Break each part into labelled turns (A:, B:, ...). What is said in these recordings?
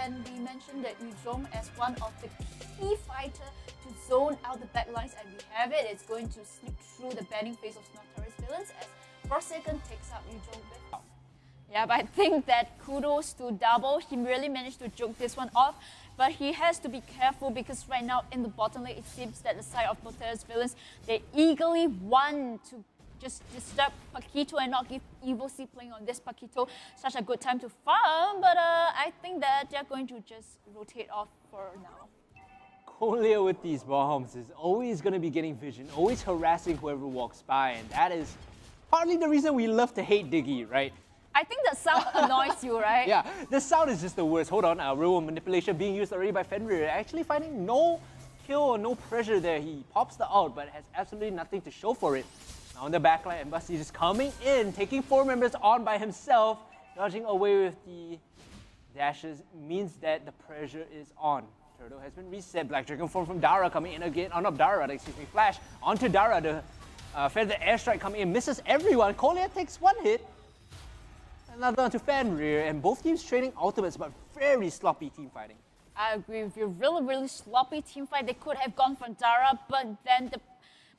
A: and we mentioned that Yuzhong as one of the key fighter to zone out the backlines, and we have it. It's going to slip through the banning phase of Notorious villains as Forsaken takes up Yuzhong with. Yeah, but I think that kudos to Double. He really managed to joke this one off, but he has to be careful because right now in the bottom lane, it seems that the side of Notorious villains, they eagerly want to just disturb Paquito and not give Evil C playing on this Paquito such a good time to farm, but I think that they're going to just rotate off for now.
B: Kolya with these bombs is always going to be getting vision, always harassing whoever walks by, and that is partly the reason we love to hate Diggy, right?
A: I think the sound annoys you, right?
B: Yeah, the sound is just the worst. Hold on, real manipulation being used already by Fenrir, actually finding no kill or no pressure there. He pops the ult, but has absolutely nothing to show for it. Now on the backline, Embassy just coming in, taking 4 members on by himself, dodging away with the dashes, means that the pressure is on. Turtle has been reset. Black Dragon form from Dara coming in again. Oh, not Dara, excuse me. Flash onto Dara. The feather airstrike coming in, misses everyone. Kolya takes 1 hit. Another onto Fenrir, and both teams trading ultimates, but very sloppy team fighting.
A: I agree with you. Really sloppy team fight. They could have gone for Dara, but then the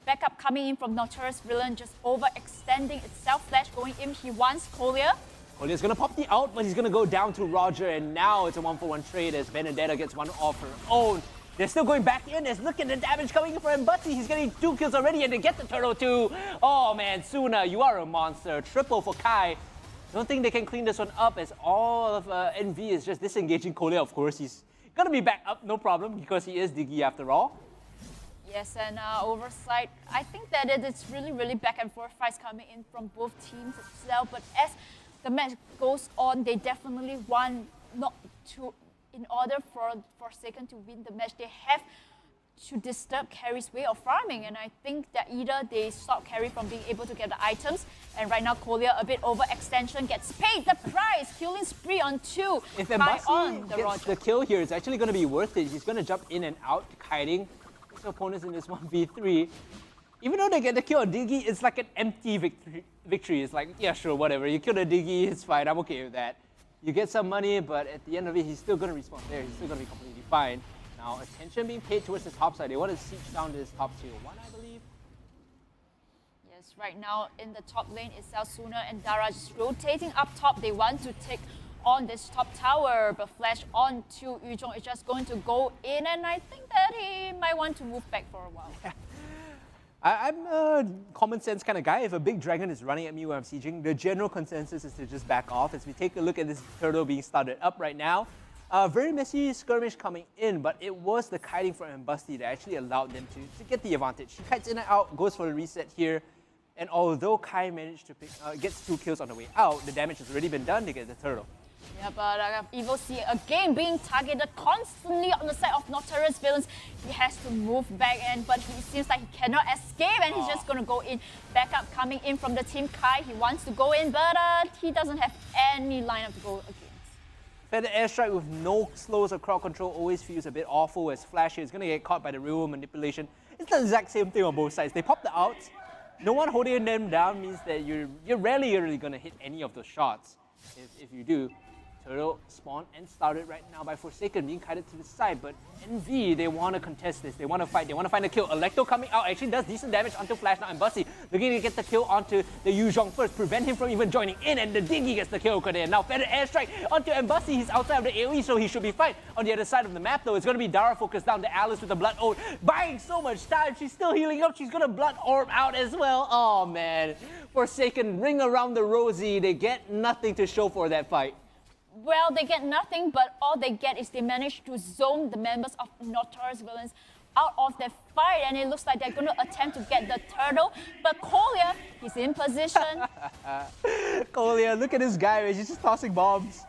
A: backup coming in from Notorious villain just overextending itself. Flash going in. He wants Kolya.
B: Kolya's gonna pop the out, but he's gonna go down to Roger, and now it's a 1-for-1 trade as Benedetta gets one off her own. They're still going back in. Look at the damage coming in for Mbutsi. He's getting 2 kills already, and they get the turtle too. Oh man, Suna, you are a monster. Triple for Kai. Don't think they can clean this one up as all of NV is just disengaging Kolya. Of course, he's gonna be back up, no problem, because he is Diggy after all.
A: Yes, and oversight. I think that it's really back and forth fights coming in from both teams itself. But as the match goes on, they definitely want not to. In order for Forsaken to win the match, they have to disturb Carry's way of farming, and I think that either they stop Carry from being able to get the items, and right now Kolya a bit overextension gets paid the price, killing spree on 2.
B: If Mbutsi gets the kill here, it's actually going to be worth it. He's going to jump in and out, kiting his opponents in this 1v3. Even though they get the kill on Diggy, it's like an empty victory. It's like, yeah, sure, whatever. You kill the Diggy, it's fine. I'm okay with that. You get some money, but at the end of it, he's still going to respawn there. He's still going to be completely fine. Now, attention being paid towards the top side. They want to siege down this top tier 1, I believe.
A: Yes, right now in the top lane is Suna and Dara just rotating up top. They want to take on this top tower, but Flash on to Yuzhong is just going to go in, and I think that he might want to move back for a while.
B: Yeah. I'm a common sense kind of guy. If a big dragon is running at me when I'm sieging, the general consensus is to just back off. As we take a look at this turtle being started up right now, very messy skirmish coming in, but it was the kiting from Mbutsi that actually allowed them to get the advantage. He kites in and out, goes for a reset here, and although Kai managed to gets 2 kills on the way out, the damage has already been done to get the turtle.
A: Yeah, but Evil C again being targeted constantly on the side of Notorious villains. He has to move back in, but he seems like he cannot escape, and he's just going to go in. Backup coming in from the team Kai. He wants to go in, but he doesn't have any lineup to go against.
B: Feather airstrike with no slows or crowd control always feels a bit awful, as Flash is going to get caught by the real manipulation. It's the exact same thing on both sides. They pop the outs. No one holding them down means that you're rarely really going to hit any of those shots. If you do. Turtle spawned and started right now by Forsaken, being kited to the side, but NV, they want to contest this, they want to fight, they want to find a kill. Electro coming out actually does decent damage onto Flash now, and Mbutsi looking to get the kill onto the Yuzhong first, prevent him from even joining in, and the Diggy gets the kill there. Now Feather airstrike onto Mbutsi, he's outside of the AoE, so he should be fine. On the other side of the map though, it's going to be Dara focused down to Alice with the Blood Orb, buying so much time, she's still healing up, she's going to Blood Orb out as well. Oh man, Forsaken ring around the rosy, they get nothing to show for that fight.
A: Well, they get nothing, but all they get is they manage to zone the members of Notorious villains out of their fight, and it looks like they're going to attempt to get the turtle, but Kolya, he's in position.
B: Kolya, look at this guy, he's just tossing bombs.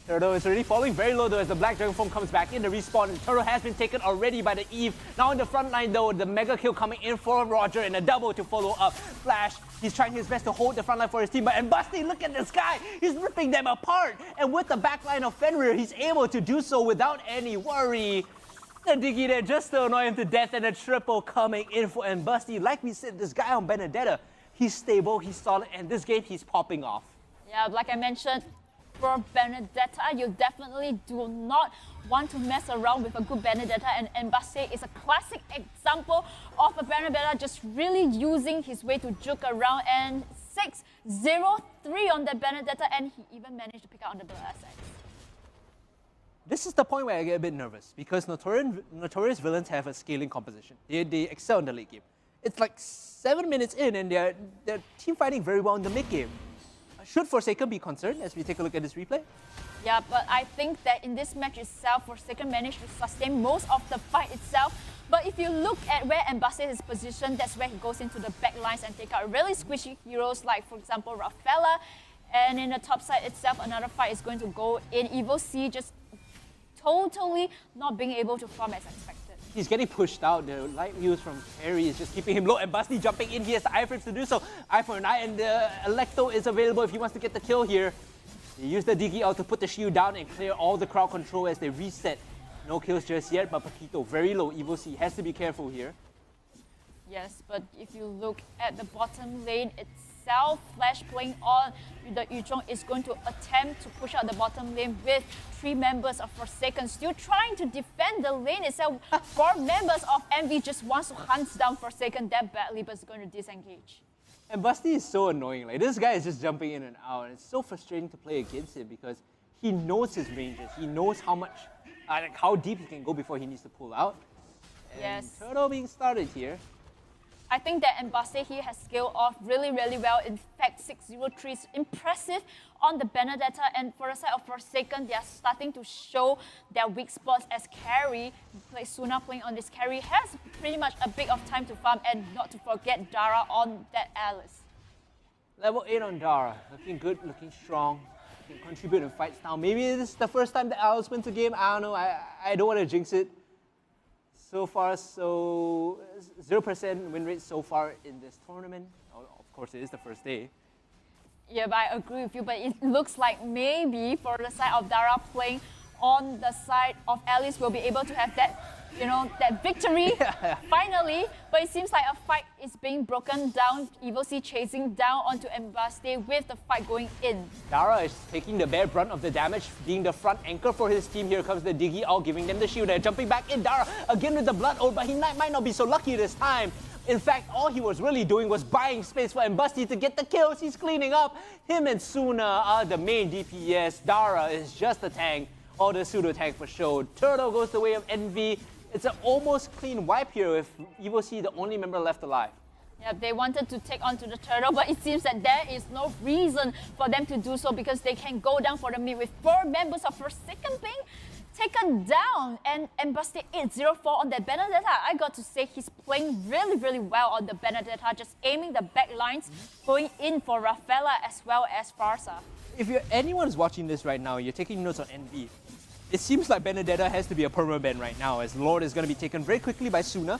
B: Turtle is already falling very low though as the Black Dragon form comes back in the respawn, and Turtle has been taken already by the Eve. Now in the front line though, the mega kill coming in for Roger and a double to follow up. Flash, he's trying his best to hold the front line for his team, but Mbutsi, look at this guy, he's ripping them apart, and with the back line of Fenrir, he's able to do so without any worry. The Diggy there just to annoy him to death, and a triple coming in for Mbutsi. Like we said, this guy on Benedetta, he's stable, he's solid, and this game he's popping off.
A: Yeah, like I mentioned, for Benedetta. You definitely do not want to mess around with a good Benedetta, and Mbasse is a classic example of a Benedetta just really using his way to juke around, and 6-0-3 on that Benedetta, and he even managed to pick out on the Bill SX.
B: This is the point where I get a bit nervous because Notorious villains have a scaling composition. They excel in the late game. It's like 7 minutes in and they're team fighting very well in the mid game. Should Forsaken be concerned as we take a look at this replay?
A: Yeah, but I think that in this match itself, Forsaken managed to sustain most of the fight itself. But if you look at where Mbasse is positioned, that's where he goes into the back lines and take out really squishy heroes like, for example, Rafaela. And in the top side itself, another fight is going to go in. Evo C just totally not being able to farm as expected.
B: He's getting pushed out. The light wheels from Carry is just keeping him low. And Basti jumping in. He has the iframes to do so. Eye for an eye, and the Electo is available if he wants to get the kill here. They use the Digi out to put the shield down and clear all the crowd control as they reset. No kills just yet, but Paquito very low. Evo C has to be careful here.
A: Yes, but if you look at the bottom lane itself, Flash playing on, the Yuzhong is going to attempt to push out the bottom lane with 3 members of Forsaken still trying to defend the lane itself. 4 members of MV just wants to hunt down Forsaken that badly, but is going to disengage.
B: And Basti is so annoying. Like, this guy is just jumping in and out, and it's so frustrating to play against him because he knows his ranges. He knows how much, like how deep he can go before he needs to pull out. And
A: yes.
B: Turtle being started here.
A: I think that Mbasse here has scaled off really, really well. In fact, 6-0-3 is impressive on the Benedetta. And for the side of Forsaken, they are starting to show their weak spots as Carry. Suna playing on this Carry has pretty much a bit of time to farm, and not to forget Dara on that Alice.
B: Level 8 on Dara. Looking good, looking strong. Can contribute in fights now. Maybe this is the first time that Alice wins a game. I don't know. I don't want to jinx it. So far, 0% win rate so far in this tournament. Of course, it is the first day.
A: Yeah, but I agree with you. But it looks like maybe for the side of Dara playing on the side of Alice, will be able to have that, that victory finally. But it seems like a fight is being broken down. Evo C chasing down onto Mbaste with the fight going in.
B: Dara is taking the bare brunt of the damage, being the front anchor for his team. Here comes the Digi all giving them the shield. They're jumping back in. Dara again with the blood ult, but he might not be so lucky this time. In fact, all he was really doing was buying space for Mbasti to get the kills. He's cleaning up. Him and Suna are the main DPS. Dara is just a tank, or the pseudo tank for sure. Turtle goes the way of Envy. It's an almost clean wipe here with Evo C the only member left alive.
A: Yeah, they wanted to take on to the Turtle, but it seems that there is no reason for them to do so because they can go down for the mid with 4 members of Forsaken being taken down. And Mbaste 8-0-4 on that Benedetta. I got to say he's playing really, really well on the Benedetta, just aiming the back lines, going in for Rafaela as well as Farsa.
B: If anyone is watching this right now, you're taking notes on Envy. It seems like Benedetta has to be a perma-ban right now, as Lord is going to be taken very quickly by Suna.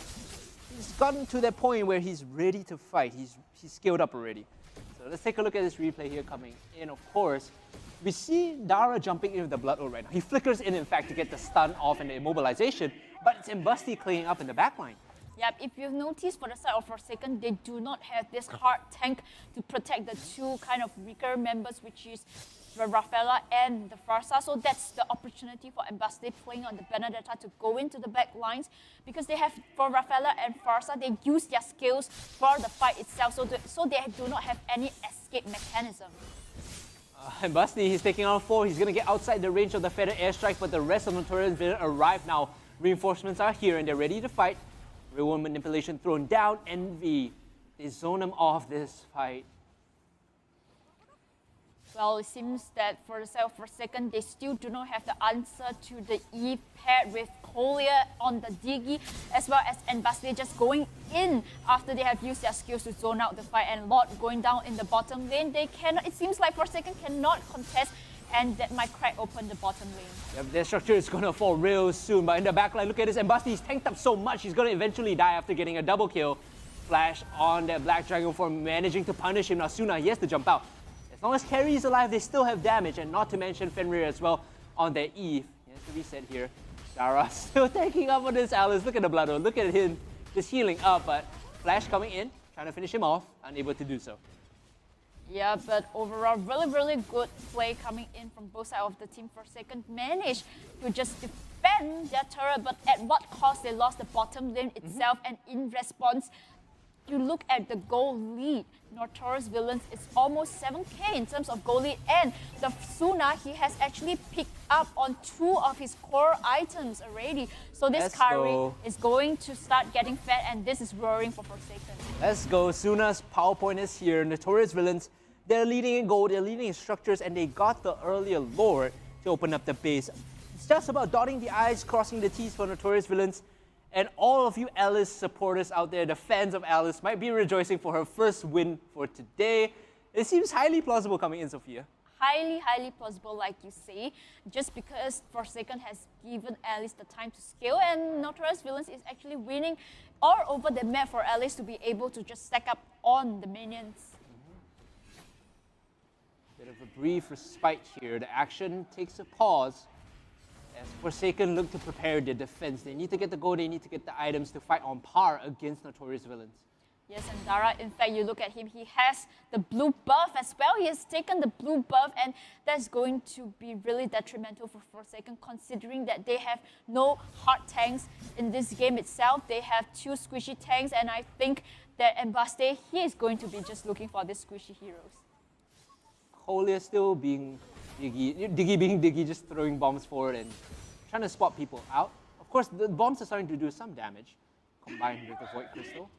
B: He's gotten to that point where he's ready to fight. He's scaled up already. So let's take a look at this replay here coming in. Of course, we see Dara jumping in with the blood ult right now. He flickers in fact, to get the stun off and the immobilization, but it's Mbasti cleaning up in the backline.
A: Yep, if you've noticed for the side of Forsaken, they do not have this hard tank to protect the 2 kind of weaker members, which is the Rafaela and the Farsa. So that's the opportunity for Mbaste playing on the Benedetta to go into the back lines, because they have, for Rafaela and Farsa, they use their skills for the fight itself, so they do not have any escape mechanism.
B: Mbasti, he's taking on 4. He's going to get outside the range of the feather airstrike, but the rest of Notorious villain arrive now. Reinforcements are here and they're ready to fight. Real world manipulation thrown down. Envy, they zone him off this fight.
A: Well, it seems that for the side of Forsaken, they still do not have the answer to the Eve paired with Collier on the Digi, as well as Mbaste just going in after they have used their skills to zone out the fight, and Lord going down in the bottom lane. They cannot. It seems like Forsaken cannot contest, and that might crack open the bottom lane.
B: Yep, their structure is going to fall real soon, but in the backline, look at this. Mbaste, he's tanked up so much, he's going to eventually die after getting a double kill. Flash on that Black Dragon for managing to punish him. Now Suna, he has to jump out. As long as Carry is alive, they still have damage, and not to mention Fenrir as well on their Eve. He has to reset here. Dara still taking up on this Alice. Look at the blood. Look at him just healing up, but Flash coming in, trying to finish him off, unable to do so.
A: Yeah, but overall, really good play coming in from both sides of the team. Forsaken managed to just defend their turret, but at what cost? They lost the bottom lane itself, and in response, you look at the goal lead. Notorious Villains is almost 7k in terms of goal lead, and the Suna, he has actually picked up on 2 of his core items already. So this carry is going to start getting fed, and this is roaring for Forsaken.
B: Let's go. Suna's power point is here. Notorious Villains, they're leading in gold, they're leading in structures, and they got the earlier lord to open up the base. It's just about dotting the I's, crossing the T's for Notorious Villains. And all of you Alice supporters out there, the fans of Alice, might be rejoicing for her first win for today. It seems highly plausible coming in, Sophia.
A: Highly plausible, like you say, just because Forsaken has given Alice the time to scale, and Notorious Villains is actually winning all over the map for Alice to be able to just stack up on the minions.
B: Bit of a brief respite here. The action takes a pause as Forsaken look to prepare their defense. They need to get the gold, they need to get the items to fight on par against Notorious Villains.
A: Yes, and Dara, in fact, you look at him, he has the blue buff as well. He has taken the blue buff, and that's going to be really detrimental for Forsaken, considering that they have no hard tanks in this game itself. They have 2 squishy tanks, and I think that Embaste, he is going to be just looking for these squishy heroes.
B: Holia still being Diggy being Diggy, just throwing bombs forward and trying to spot people out. Of course, the bombs are starting to do some damage, combined with the Void Crystal.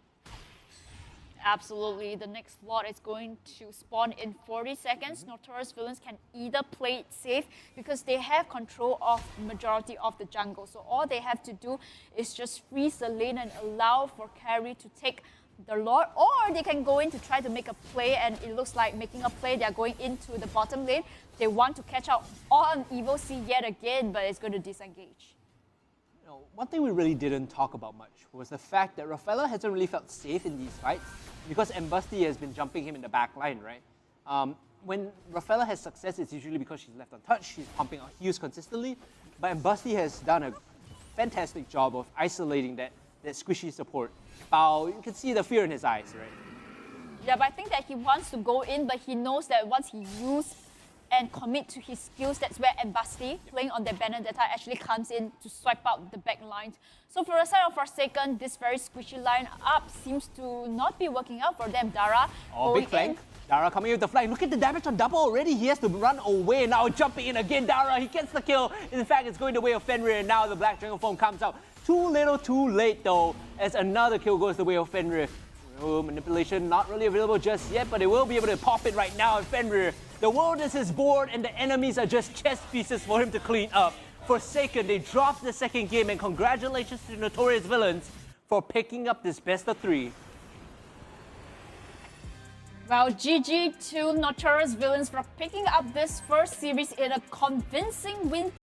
A: Absolutely. The next lot is going to spawn in 40 seconds. Notorious Villains can either play it safe because they have control of the majority of the jungle. So all they have to do is just freeze the lane and allow for carry to take the Lord, or they can go in to try to make a play, and it looks like making a play. They're going into the bottom lane. They want to catch out on Evil Sea yet again, but it's going to disengage.
B: You know, one thing we really didn't talk about much was the fact that Rafaela hasn't really felt safe in these fights because Embusti has been jumping him in the back line, right? When Rafaela has success, it's usually because she's left untouched, she's pumping out heals consistently, but Embusti has done a fantastic job of isolating that squishy support. Bao, you can see the fear in his eyes, right?
A: Yeah, but I think that he wants to go in, but he knows that once he uses and commit to his skills, that's where Embusti, playing on the Benedetta, actually comes in to swipe out the back lines. So for the side of Forsaken, this very squishy line up seems to not be working out for them. Dara
B: big flank. Dara coming in with the flank. Look at the damage on double already. He has to run away. Now jumping in again. Dara, he gets the kill. In fact, it's going the way of Fenrir, and now the Black Jungle Foam comes out. Too little, too late though, as another kill goes the way of Fenrir. Oh, manipulation not really available just yet, but they will be able to pop it right now. And Fenrir, the world is his board, and the enemies are just chess pieces for him to clean up. Forsaken, they dropped the second game, and congratulations to Notorious Villains for picking up this best of 3.
A: Well, GG to Notorious Villains for picking up this first series in a convincing win